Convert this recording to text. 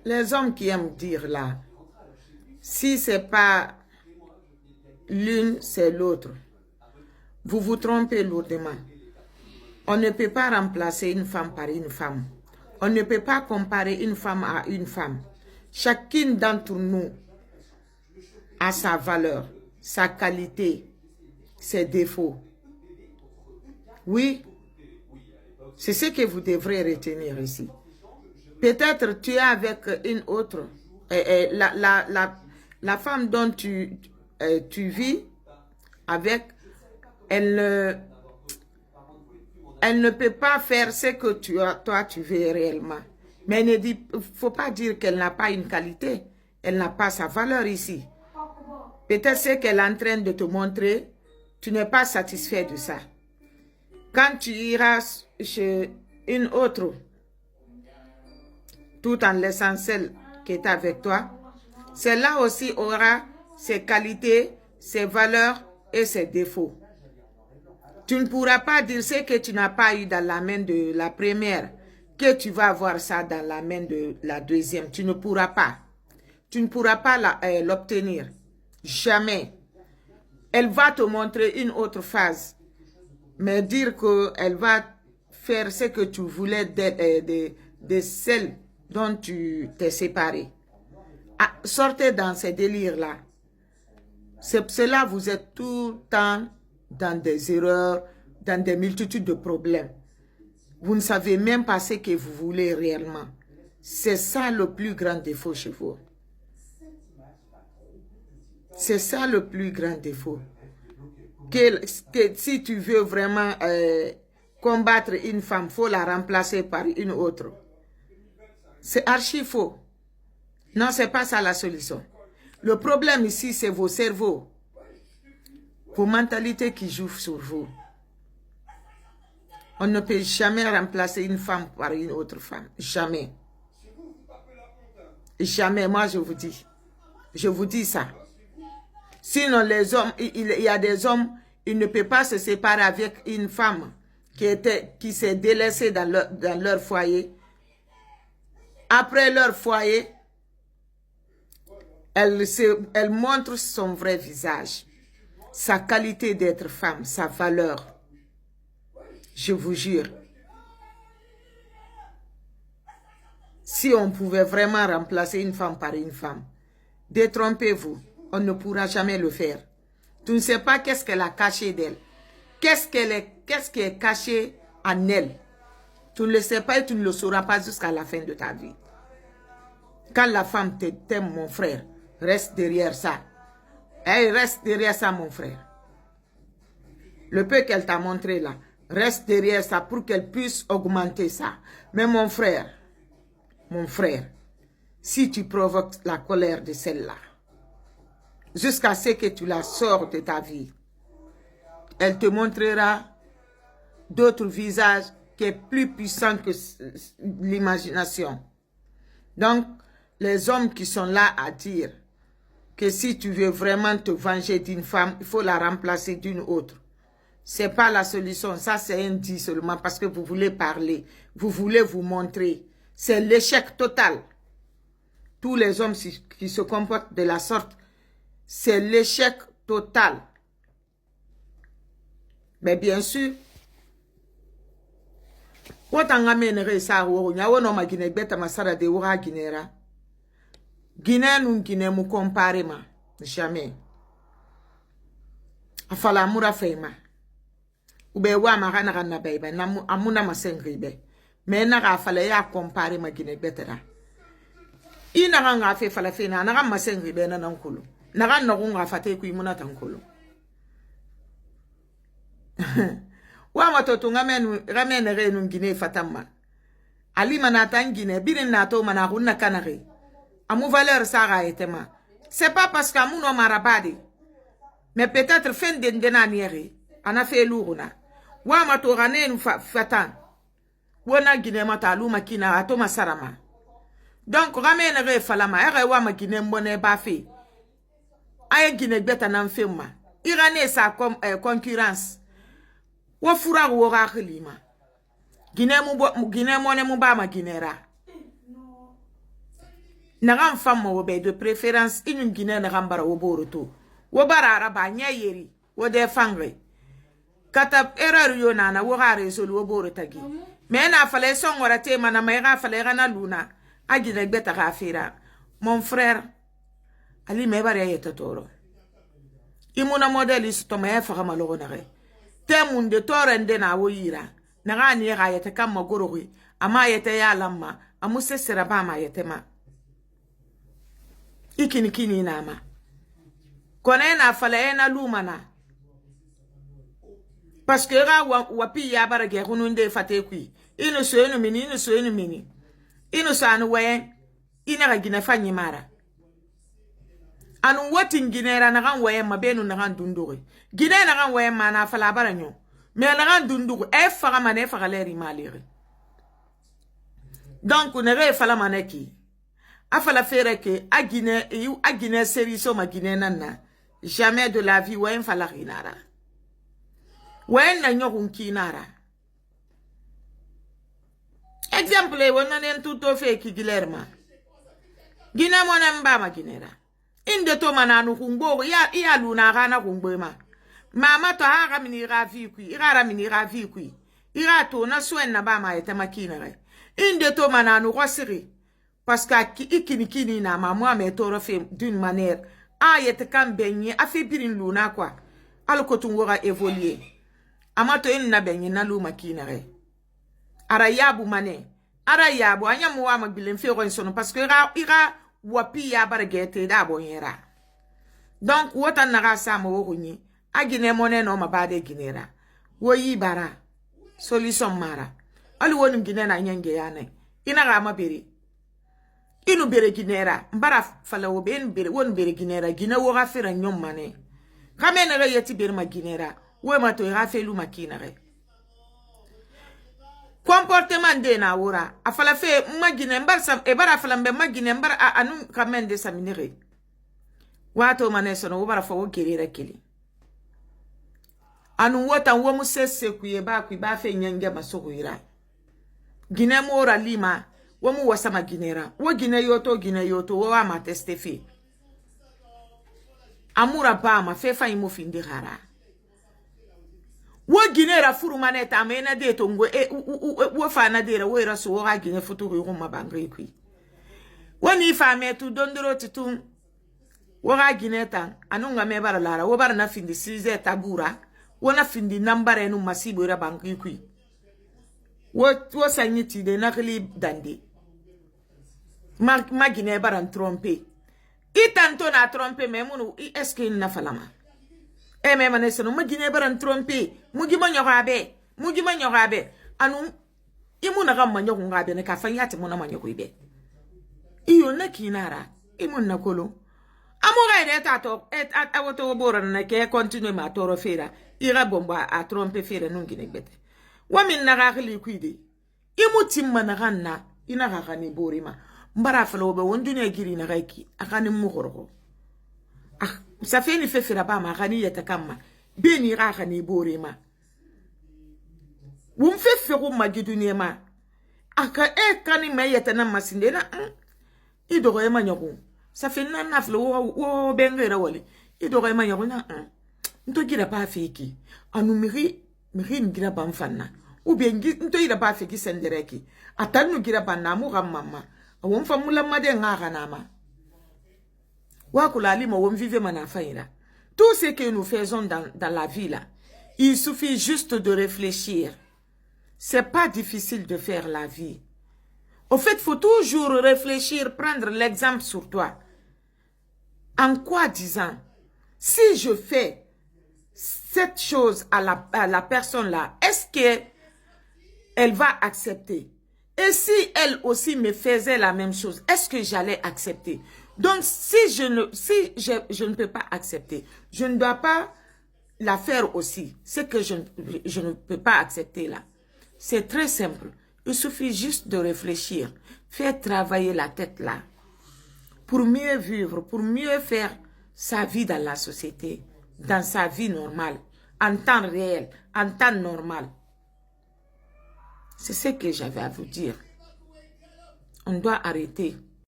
Les hommes qui aiment dire là, si ce n'est pas l'une, c'est l'autre. Vous vous trompez lourdement. On ne peut pas remplacer une femme par une femme. On ne peut pas comparer une femme à une femme. Chacune d'entre nous a sa valeur, sa qualité, ses défauts. Oui, c'est ce que vous devrez retenir ici. Peut-être tu es avec une autre. La femme dont tu vis avec, elle ne peut pas faire ce que toi tu veux réellement. Mais il ne faut pas dire qu'elle n'a pas une qualité. Elle n'a pas sa valeur ici. Peut-être ce qu'elle est en train de te montrer, tu n'es pas satisfait de ça. Quand tu iras chez une autre, tout en laissant celle qui est avec toi, celle-là aussi aura ses qualités, ses valeurs et ses défauts. Tu ne pourras pas dire ce que tu n'as pas eu dans la main de la première, que tu vas avoir ça dans la main de la deuxième. Tu ne pourras pas. Tu ne pourras pas l'obtenir. Jamais. Elle va te montrer une autre phase. Mais dire qu'elle va faire ce que tu voulais de celle dont tu t'es séparé. Ah, sortez dans ces délires-là. C'est cela, vous êtes tout le temps dans des erreurs, dans des multitudes de problèmes. Vous ne savez même pas ce que vous voulez réellement. C'est ça le plus grand défaut chez vous. C'est ça le plus grand défaut. Que si tu veux vraiment combattre une femme, il faut la remplacer par une autre. C'est archi faux. Non, ce n'est pas ça la solution. Le problème ici, c'est vos cerveaux, vos mentalités qui jouent sur vous. On ne peut jamais remplacer une femme par une autre femme. Jamais. Jamais, moi je vous dis. Je vous dis ça. Sinon, les hommes, il y a des hommes, ils ne peuvent pas se séparer avec une femme qui s'est délaissée dans leur foyer. Après leur foyer, elle montre son vrai visage, sa qualité d'être femme, sa valeur. Je vous jure. Si on pouvait vraiment remplacer une femme par une femme, détrompez-vous, on ne pourra jamais le faire. Tu ne sais pas qu'est-ce qu'elle a caché d'elle. Qu'est-ce qui est caché en elle. Tu ne le sais pas et tu ne le sauras pas jusqu'à la fin de ta vie. Quand la femme t'aime, mon frère, reste derrière ça. Elle reste derrière ça, mon frère. Le peu qu'elle t'a montré là, reste derrière ça pour qu'elle puisse augmenter ça. Mais mon frère, si tu provoques la colère de celle-là, jusqu'à ce que tu la sors de ta vie, elle te montrera d'autres visages qui sont plus puissants que l'imagination. Donc, les hommes qui sont là à dire que si tu veux vraiment te venger d'une femme, il faut la remplacer d'une autre. Ce n'est pas la solution. Ça, c'est un dit seulement parce que vous voulez parler. Vous voulez vous montrer. C'est l'échec total. Tous les hommes qui se comportent de la sorte, c'est l'échec total. Mais bien sûr, jamais. Afala mura fema. Ube wa magana na beba na amuna masengribe. Me na ga fala ya compare ma Guinée betera. Ina nga fe fala fe na ga masengribe na nankulu. Na ga no nga fate ku imuna tankulu. Wa matoto ngamene re nu Guinée fatama. Ali manata Guinée birin na to mana hunna kanare. Amu valeur sara etema. C'est pas parce qu'amu no marabadi. Mais peut-être fin de denaniere, on a fait louruna. Wa matorane nous fatan. Wona Guinée matalu makina atoma sarama. Donc ramène re falama, ere wa makine mbone bafi. Aye Guinée beta nan fema. Irane sa concurrence. Wa fura wo rakhilima. Guinée mone mubama Guinée ra. Nagan femme wobe de préférence inu Guinée nagan bara woboro to. Wobara araba nya yeri wode fangre. Kata erreur yo nana woga resolu woboro tagi. Mais na fallait son warate mana maiga fallait gana luna. Agi de beta gafira. Mon frère Ali me bare yeta toro. Imuna modeli to me fa ma logo nare. Temun de torende na wo yira. Naga ni ga yeta kam magorowi. Ama yeta ya lamma. Amuse seraba ma yeta ma. Ikini kini nama. Kone na fala na lumana. Parce que ra wapi ya bara ge hununde fatekui. Ino so eno mini, ino so eno mini. Ino so anu we ina ga gina fanyi mara. Anu wati nginera na kan we mabenu na kan dundure. Gine na kan we mana fala bara nyo. Me na kan dundure e faga mane faga leri malire. Donc ne re fala maneki. Afala fere que a Guinée série so ma Guinée nana. Jamais de la vie ouais fala rinara. Ouais na nyokun kinara. Exemple wona nen tuto fe ki Guillermo. Guinée mona mbama Guinera. Inde to mananu kungbo ya luna kana kungbo ma. Mama to ha mini ravi kui, ira mini ravi kui. Ira to na swen na ba ma ete makinere. Inde to mananu rosiri. Parce que ikini na maman me toro fait d'une manière yete kan benye a fait birin luna quoi alko tungora évoluer amato na benye na luma kinare ara yabu mane ara yabu anya mo wa magbilen fe ro sono parce que ira wapi ya baragete da bonyera donc wota na sa mo hunyi agine mone no mabade ginera wo yi bara solution mara ali wonu gine na nyange yane ina ga mabiri inu bere ginera mbara fala wobe inu bere won bere ginera gina wo gafira nyom mane kame na yeti bere ma ginera wo ma to gafelu makina re comportement de na wora afala fe magine mbar sam e bara fala mbe magine mbar anu kamende saminire wato mane sono wo bara fa wo gerera kili anu wota wo musese kuye ba ku ba fe nyange masokuira gine mo ora lima Wamu wasama ginera. Wa gine yoto wa ma testefi. Amura ba ma fefa imo finde gara. Wa ginera furu maneta amena de tongo wa fa na dera wa ira so wa gine futuru yo ma bangre kui. Wani fa me tu dondoro titum wa gineta anunga me bara lara wa bara na finde size tabura wana finde nambare no masibo ira bangre kui. Wo sanyiti de nakli dande. Ma Guinée baran tromper. Itanto na tromper memunu est-ce qu'il na falama. E me manesono ma Guinée baran tromper. Mugi ma nyorabe. Anu imu na gamma nyoku ngabe ne ka fanyati mu na manyoku ibe. Iyo na kinara. Imu na kolo. Amora ide tato awoto bora na ke continue ma toro fera. Ira bomba a tromper fera nungine bete. Wamin na rakli kuide. Imu timma na ganna ina gani borima. Mbara falobe wondune giri na gaiki akani mugorgo ça fait ni fefira ba ma gani yeta kama beni raka ni borima wum fefero magidune ma aka kani mayeta na masinde na idogo ema nyoku ça fait na flo wo bengera wali idogo ema nyoku na nto gira pa feki anu miri ngira ba mfanna ou bien nto ira ba feki sendereki atanu gira ba na mu mama won famula made ngaka nama wakula limo won vive manafaira. Tout ce que nous faisons dans la vie là, il suffit juste de réfléchir. C'est pas difficile de faire la vie. Au fait, faut toujours réfléchir, prendre l'exemple sur toi. En quoi disant, si je fais cette chose à la personne là, est-ce que elle va accepter? Et si elle aussi me faisait la même chose, est-ce que j'allais accepter? Donc, si je ne peux pas accepter, je ne dois pas la faire aussi. Ce que je ne peux pas accepter là. C'est très simple. Il suffit juste de réfléchir. Faire travailler la tête là. Pour mieux vivre, pour mieux faire sa vie dans la société. Dans sa vie normale. En temps réel. En temps normal. C'est ce que j'avais à vous dire. On doit arrêter